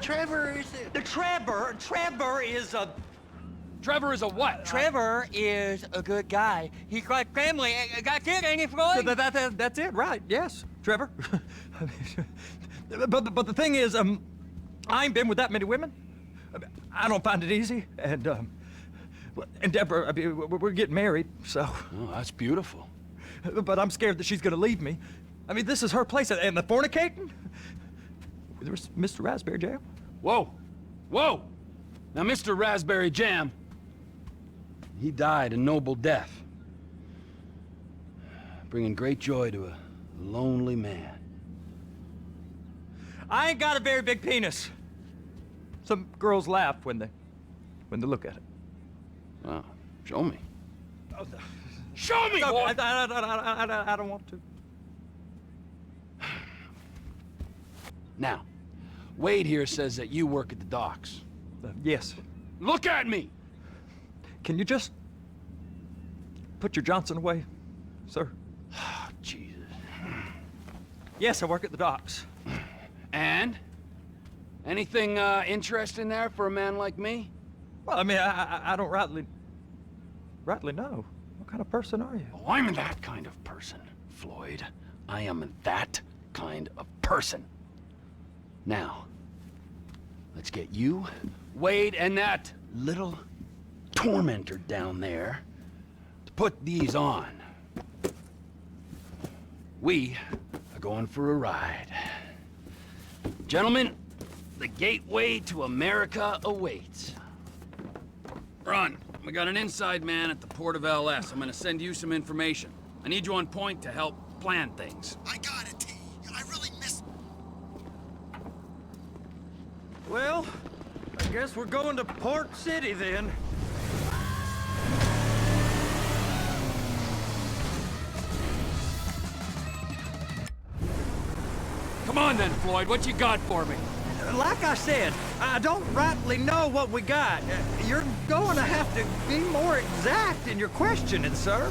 Trevor is... Trevor is a... Trevor is a what? Trevor is a good guy. He's got family. Got kid, ain't he, Floyd? That's it, right? Yes, Trevor. but the thing is, I ain't been with that many women. I don't find it easy, and Deborah, I mean, we're getting married, so. Oh, that's beautiful. But I'm scared that she's gonna leave me. I mean, this is her place, and the fornicating? There's Mr. Raspberry Jam. Whoa, whoa! Now, Mr. Raspberry Jam, he died a noble death, bringing great joy to a lonely man. I ain't got a very big penis. Some girls laugh when they look at it. Wow, show me. Oh, Show me, no, boy! I don't want to. Now, Wade here says that you work at the docks. Yes. Look at me! Can you just put your Johnson away, sir? Oh, Jesus. Yes, I work at the docks. And? Anything interesting there for a man like me? Well, I mean, I don't rightly know. What kind of person are you? Oh, I'm that kind of person, Floyd. I am that kind of person. Now, let's get you, Wade, and that little tormentor down there to put these on. We are going for a ride. Gentlemen, the gateway to America awaits. Ron, we got an inside man at the port of LS. I'm gonna send you some information. I need you on point to help plan things. I got it, T. I really missed... Well, I guess we're going to Port City then. Come on then, Floyd, what you got for me? Like I said, I don't rightly know what we got. You're going to have to be more exact in your questioning, sir.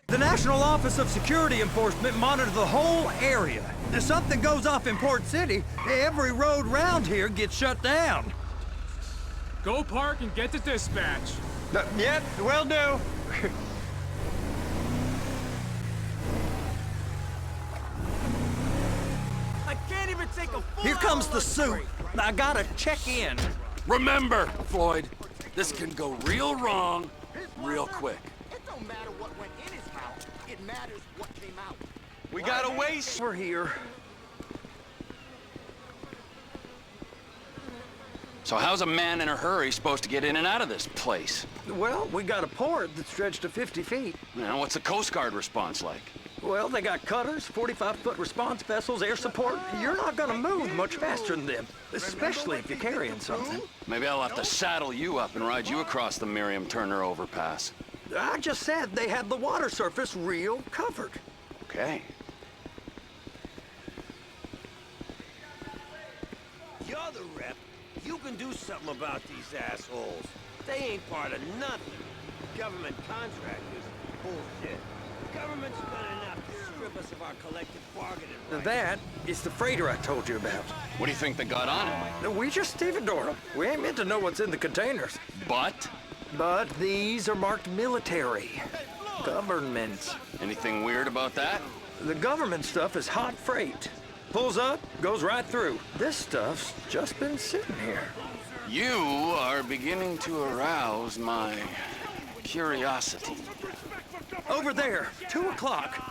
The National Office of Security Enforcement monitors the whole area. If something goes off in Port City, every road round here gets shut down. Go park and get to dispatch. Yep, will do. I can't even take a full Here comes the hour suit. lunch break. I gotta check in. Remember, Floyd, this can go real wrong real quick. It don't matter what went in his mouth. It matters what came out. We got a waste. We're here. So how's a man in a hurry supposed to get in and out of this place? Well, we got a port that's stretched to 50 feet. Now, what's the Coast Guard response like? Well, they got cutters, 45-foot response vessels, air support. You're not gonna move much faster than them, especially if you're carrying something. Maybe I'll have to saddle you up and ride you across the Miriam Turner overpass. I just said they had the water surface real covered. Okay. You're the rep. You can do something about these assholes. They ain't part of nothing. Government contractors, bullshit. The government's done enough to strip us of our collective bargaining rights. That is the freighter I told you about. What do you think they got on it? We just stevedore them. We ain't meant to know what's in the containers. But? But these are marked military. Government. Anything weird about that? The government stuff is hot freight. Pulls up, goes right through. This stuff's just been sitting here. You are beginning to arouse my curiosity. Over there, 2 o'clock.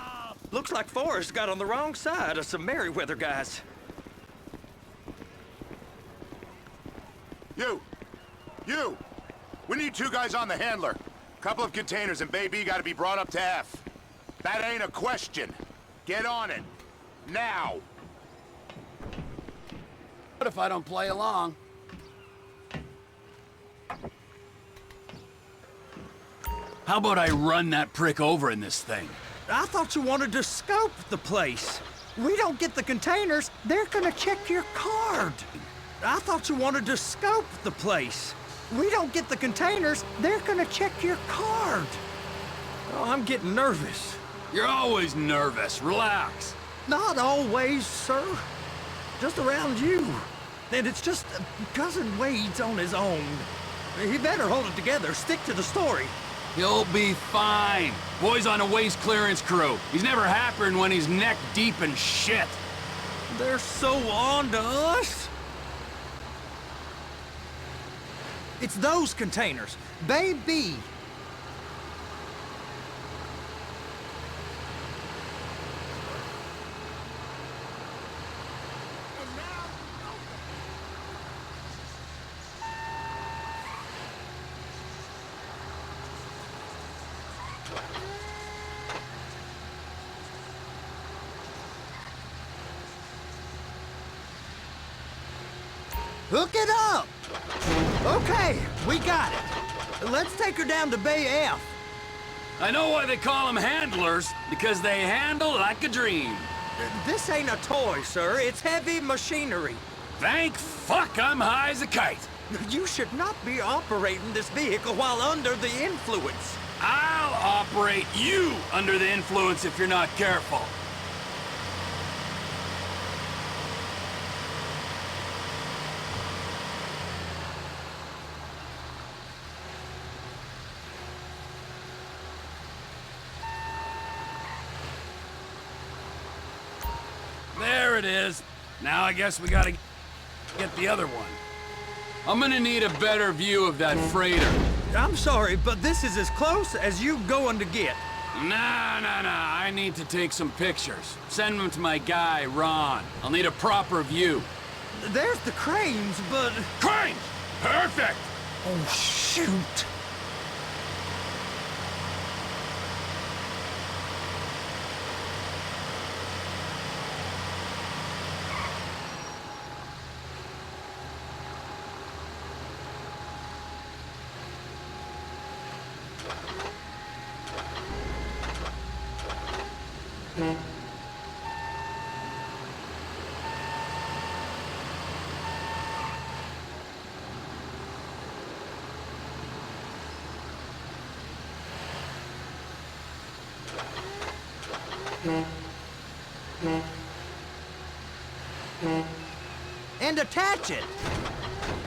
Looks like Forrest got on the wrong side of some Merryweather guys. You! We need 2 guys on the handler. Couple of containers and Baby gotta be brought up to F. That ain't a question. Get on it. Now! What if I don't play along? How about I run that prick over in this thing? I thought you wanted to scope the place. We don't get the containers, they're gonna check your card. I thought you wanted to scope the place. We don't get the containers, they're gonna check your card. Oh, I'm getting nervous. You're always nervous. Relax. Not always, sir. just around you. And it's just Cousin Wade's on his own. He better hold it together, stick to the story. He'll be fine. Boy's on a waste clearance crew. He's never happier when he's neck deep in shit. They're so on to us. It's those containers. Baby. Hook it up! Okay, we got it. Let's take her down to Bay F. I know why they call them handlers, because they handle like a dream. This ain't a toy, sir. It's heavy machinery. Thank fuck I'm high as a kite. You should not be operating this vehicle while under the influence. I'll operate you under the influence if you're not careful. There it is. Now I guess we gotta get the other one. I'm gonna need a better view of that freighter. I'm sorry, but this is as close as you going to get. Nah. I need to take some pictures. Send them to my guy, Ron. I'll need a proper view. There's the cranes, but... Cranes! Perfect! Oh, shoot. And attach it.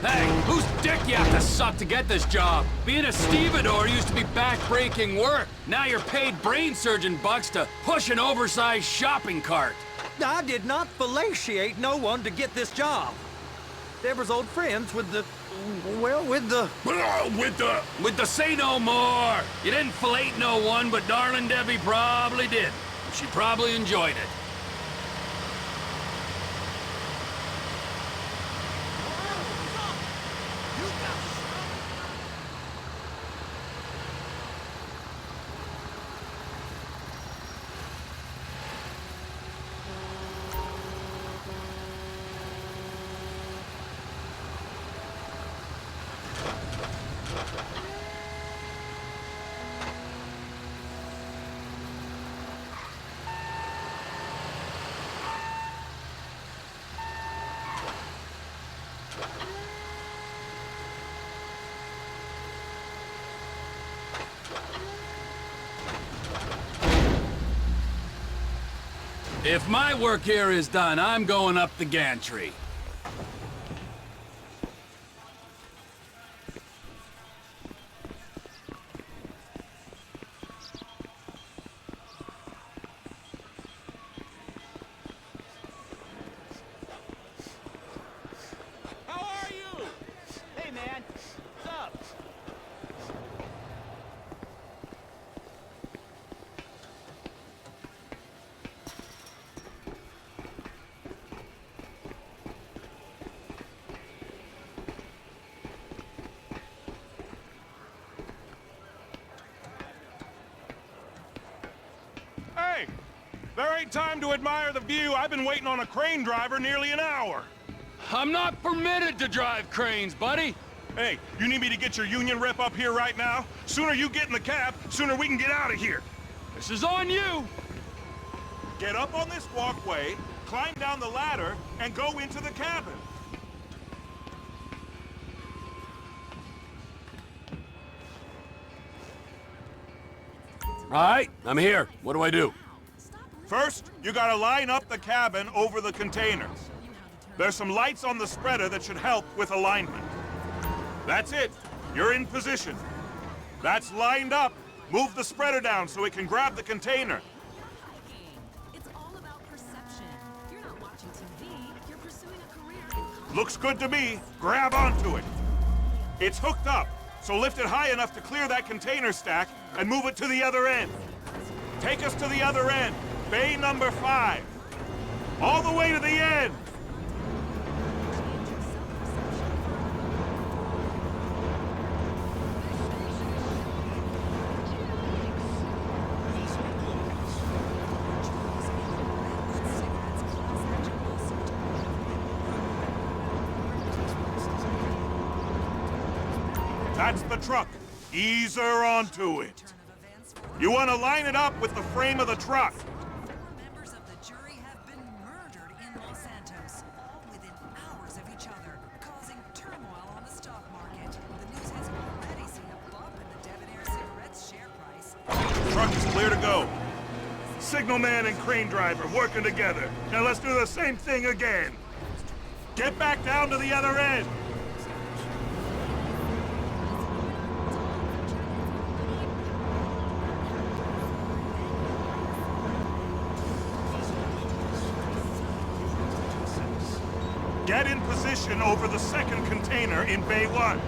Hey, whose dick you have to suck to get this job? Being a stevedore used to be back-breaking work. Now you're paid brain surgeon bucks to push an oversized shopping cart. I did not fellatiate no one to get this job. Deborah's old friends with the... well, with the... With the say no more. You didn't fillet no one, but darling Debbie probably did. She probably enjoyed it. If my work here is done, I'm going up the gantry. How are you? Hey, man. What's up? Hey! There ain't time to admire the view. I've been waiting on a crane driver nearly an hour. I'm not permitted to drive cranes, buddy. Hey, you need me to get your union rep up here right now? Sooner you get in the cab, sooner we can get out of here. This is on you. Get up on this walkway, climb down the ladder, and go into the cabin. All right, I'm here. What do I do? First, you gotta line up the cabin over the containers. There's some lights on the spreader that should help with alignment. That's it. You're in position. That's lined up. Move the spreader down so it can grab the container. It's all about perception. You're not watching TV. You're pursuing a career in comedy. Looks good to me. Grab onto it. It's hooked up, so lift it high enough to clear that container stack and move it to the other end. Take us to the other end. Bay number 5. All the way to the end. That's the truck. Ease her onto it. You want to line it up with the frame of the truck. Members of the jury have been murdered in Los Santos, all within hours of each other, causing turmoil on the stock market. The news has already seen a bump in the Debonair cigarettes share price. Truck is clear to go. Signalman and crane driver working together. Now let's do the same thing again. Get back down to the other end. Get in position over the second container in Bay 1.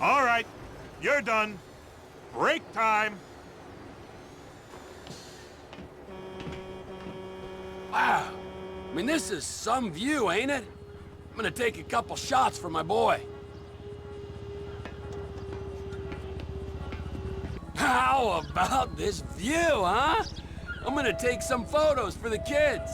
All right, you're done. Break time. Wow. I mean, this is some view, ain't it? I'm gonna take a couple shots for my boy. How about this view, huh? I'm gonna take some photos for the kids.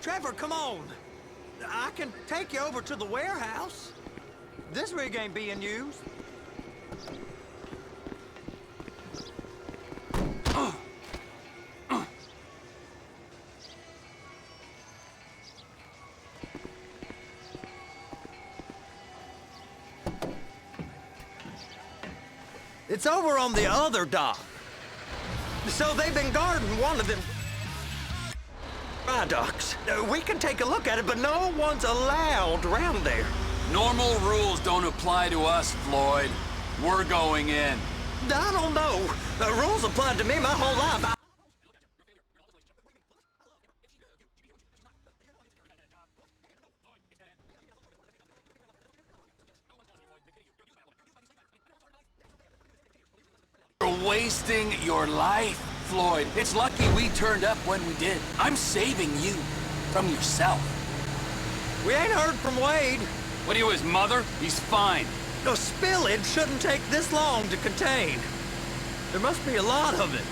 Trevor, come on. I can take you over to the warehouse. This rig ain't being used. It's over on the other dock. So they've been guarding one of them dry docks. We can take a look at it, but no one's allowed around there. Normal rules don't apply to us, Floyd. We're going in. I don't know. The rules applied to me my whole life. You're wasting your life, Floyd. It's lucky we turned up when we did. I'm saving you from yourself. We ain't heard from Wade. What are you, his mother? He's fine. The spillage shouldn't take this long to contain. There must be a lot of it.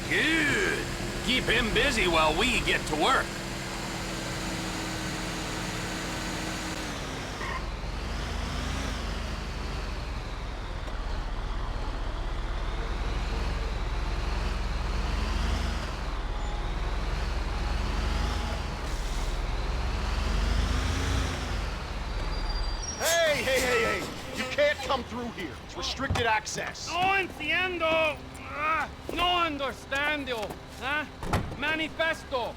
Good. Keep him busy while we get to work. Hey! You can't come through here. It's restricted access. No entiendo. No understand you. Huh? Manifesto.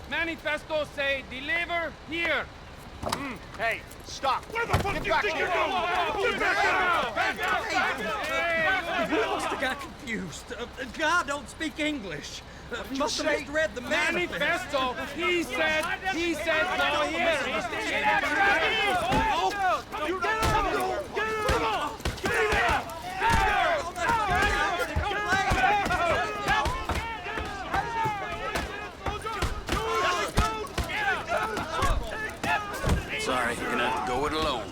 Manifesto say deliver here. Hey, stop. Where the fuck Get back here! We must have got confused. God don't speak English. Must have misread the manifesto. Manifesto. He said go here. Sorry, you're gonna have to go it alone.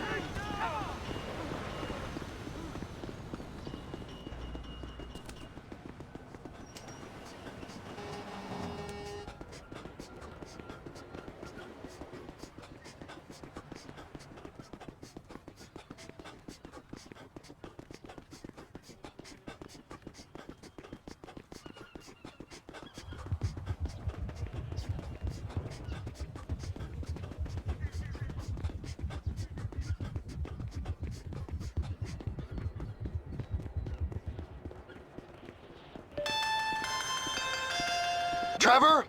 Trevor,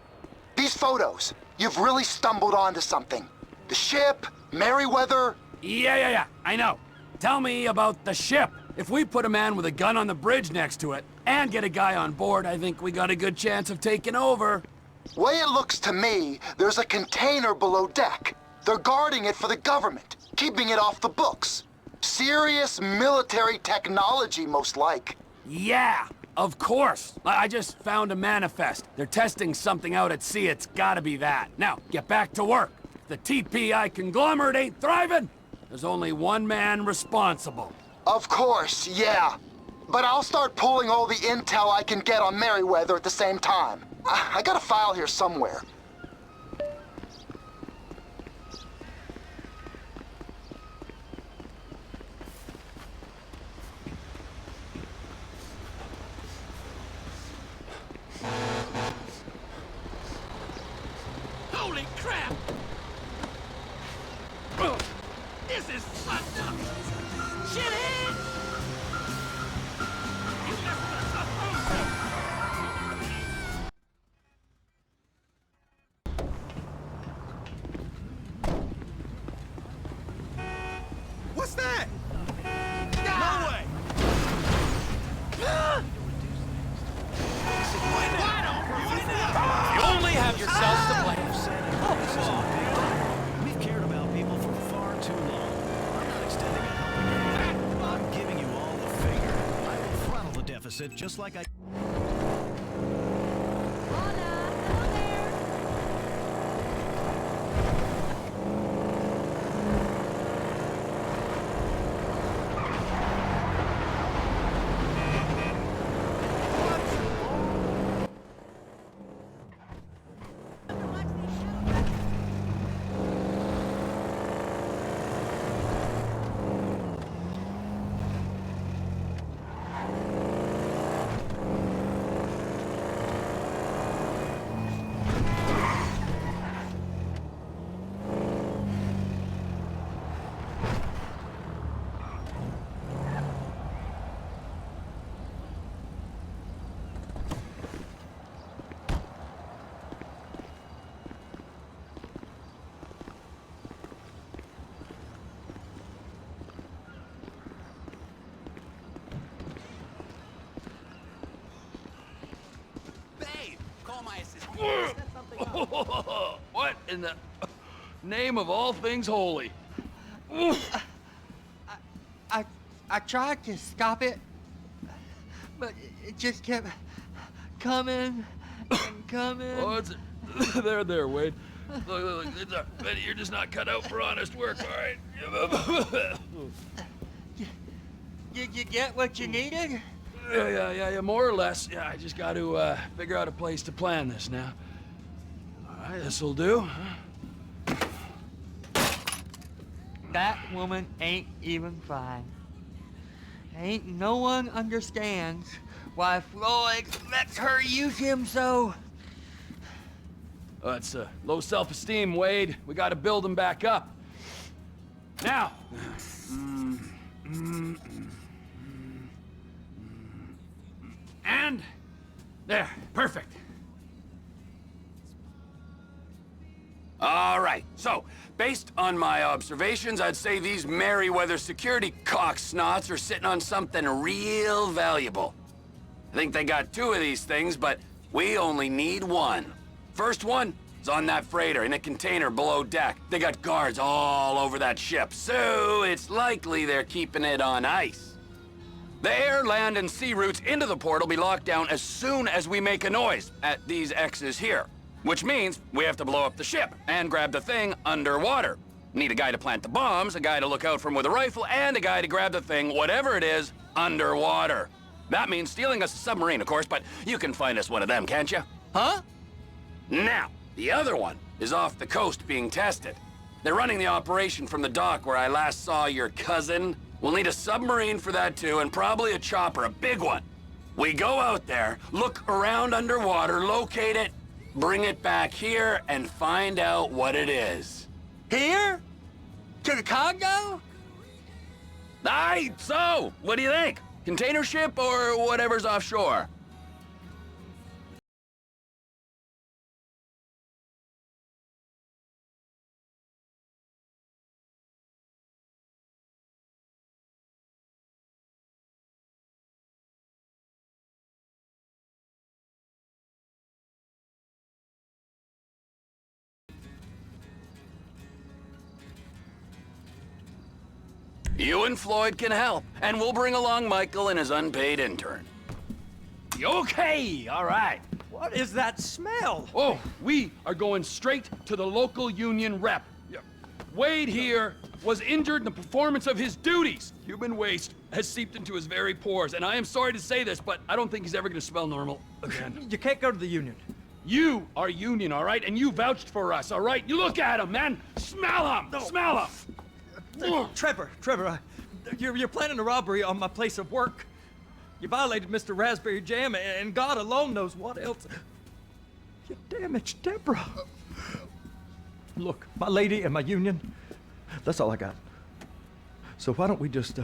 these photos, you've really stumbled onto something. The ship, Merryweather. Yeah, I know. Tell me about the ship. If we put a man with a gun on the bridge next to it and get a guy on board, I think we got a good chance of taking over. Way it looks to me, there's a container below deck. They're guarding it for the government, keeping it off the books. Serious military technology, most like. Yeah, of course. I just found a manifest. They're testing something out at sea. It's gotta be that. Now, get back to work. If the TPI conglomerate ain't thriving, there's only one man responsible. Of course, yeah. But I'll start pulling all the intel I can get on Merryweather at the same time. I got a file here somewhere. Holy crap! This is fucked up! Shithead! You messed us up! What's that? No way! You only have yourselves to blame. We've cared about people for far too long. I'm not extending a helping hand. I'm giving you all the finger. I will throttle the deficit just like I... What in the name of all things holy? I tried to stop it, but it just kept coming and coming. Oh, it's there, Wade. Look, Benny, you're just not cut out for honest work, all right? Did you get what you needed? Yeah, more or less. Yeah, I just got to figure out a place to plan this now. All right, this'll do. That woman ain't even fine. Ain't no one understands why Floyd lets her use him so. It's low self-esteem, Wade. We got to build him back up. Now. And there, perfect. All right, so, based on my observations, I'd say these Merryweather security cocksnots are sitting on something real valuable. I think they got 2 of these things, but we only need 1. First one is on that freighter in a container below deck. They got guards all over that ship, so it's likely they're keeping it on ice. The air, land, and sea routes into the port will be locked down as soon as we make a noise at these X's here. Which means we have to blow up the ship and grab the thing underwater. Need a guy to plant the bombs, a guy to look out for him with a rifle, and a guy to grab the thing, whatever it is, underwater. That means stealing us a submarine, of course, but you can find us one of them, can't you? Huh? Now, the other one is off the coast being tested. They're running the operation from the dock where I last saw your cousin. We'll need a submarine for that too, and probably a chopper, a big one. We go out there, look around underwater, locate it, bring it back here, and find out what it is. Here? To the Congo? Aye, so, what do you think? Container ship or whatever's offshore? You and Floyd can help, and we'll bring along Michael and his unpaid intern. Okay, all right. What is that smell? Oh, we are going straight to the local union rep. Wade here was injured in the performance of his duties. Human waste has seeped into his very pores, and I am sorry to say this, but I don't think he's ever gonna smell normal again. You can't go to the union. You are union, all right? And you vouched for us, all right? You look at him, man. Smell him. No. Smell him. Trevor, you're planning a robbery on my place of work. You violated Mr. Raspberry Jam, and God alone knows what else. You damaged Deborah. Look, my lady and my union, that's all I got. So why don't we just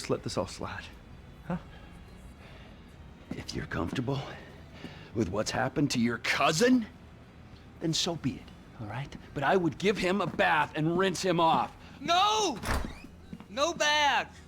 let this all slide, huh? If you're comfortable with what's happened to your cousin, then so be it, all right? But I would give him a bath and rinse him off. No! No bags!